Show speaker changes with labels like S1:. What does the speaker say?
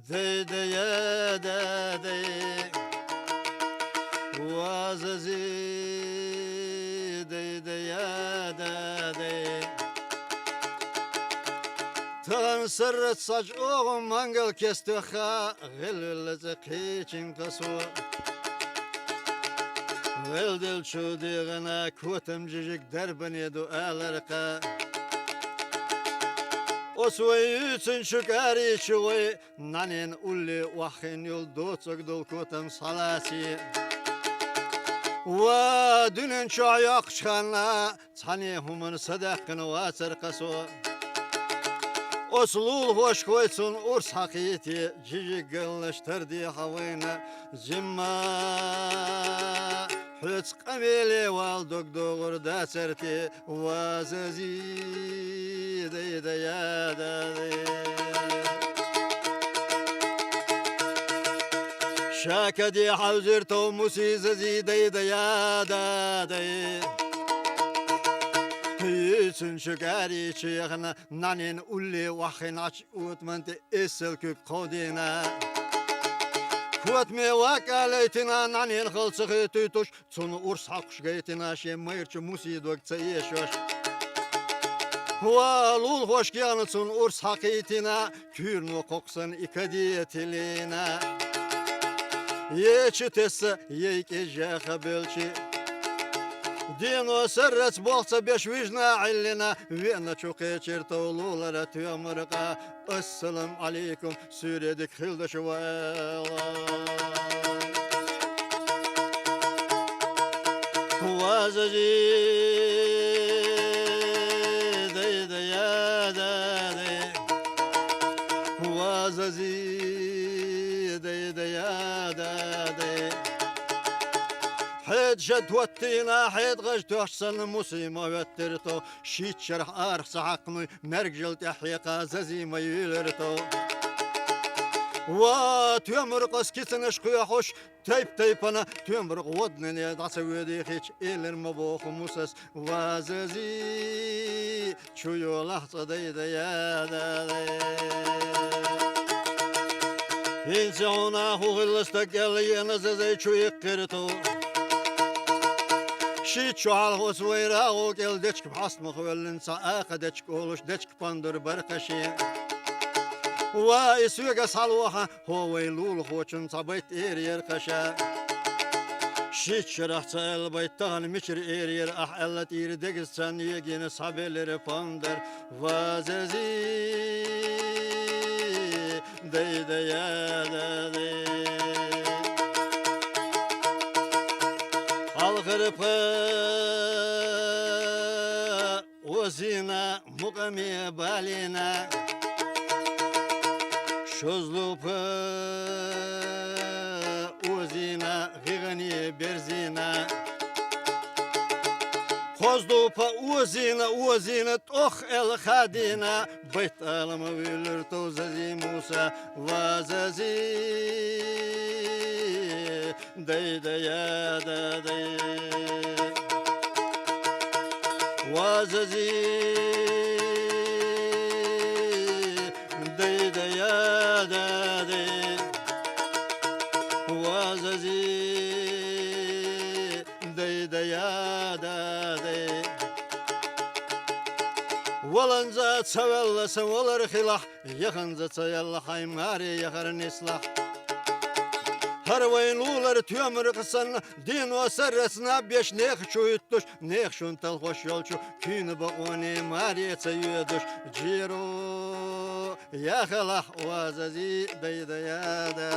S1: Dey de ya da dey Vazazi dey de ya da dey Tan sırrıt saç oğum mangal kesti ha Gılılızı kıçın kasu Veldil çudiğine kutum cicik derbini dualarka Osvay üçün şükari çuğay Nanin ulli vahin yol doçuk dol kutum salasi Wa dünün çoğayak çıkanla Tani humun sadakını vasır kasu Oslul hoş koysun urs hakiyeti Cicik gılıştırdı havayna Zimma Hüts kamili val doğur da serti Vazazi dey de ya da dey Şakadi havzir to musizazi dey de ya da dey Yüzün şükari çiğne nanin ulli vahin aç utmanti esel küp kodina Kuat me vakaleytina nanin khalsıgı tütüş Çunu urs hakşgaytina şemmayırçı musidokça yeşoş Valul hoş geyanıtsın urs hakitina Kürnu koksan ikadiyetilina Yeçi tesse yeyke jeha belçi Dino sırrıç bolsa beş vicna illina Vena çuqe çirtavlulara tüyamırqa Assalamu aleykum süredik hildaşı ve Vazazi dey de ya da dey Vazazi dey de ya da dey حيد شد وتينا حيد غجت أحسن مسيمة وترتو شيت شرح أرخص عقمي مرجل تحيقا ززي ما يلرتو وتيمرق اسكتنش قيحوش تيب أنا تيمرق ودنني دعسوي دي خيش إلر مبوخ موسس وززي شويو لحظة دي يا دا إنسانا هو غلستقل ينززي شوي قرتو Şit çoğal hosvayra o gel deçk hasmı hüvellin sağa deçk oluş deçk pandır barkaşı Va isüge salvaha hovaylul hoçun sabayt yer kaşa Şit şırahça el baytan miçir yer ah ellet iri degiz sen yegini sabeleri pandır Vazazi dey de ya da dey Algırıpı Ozina muqami balina Şozlupı Ozina Gigani berzina Kozlupa Ozina Toch el khadina Bayt alama vilir tozazi Musa Vazazi dey de ya da dey Vazazi dey de ya da dey Vazazi dey de ya da dey Valanza tsavellasa valar khilah Yakınza tsayalla haymari yakar nislah Harvaylular tüyamır kısan din o sarısına beş nek çuyuttuş nek şuntal hoş yolçu künü bağını mariyetse yüdüş ciro yakalah vazazi deyde ya da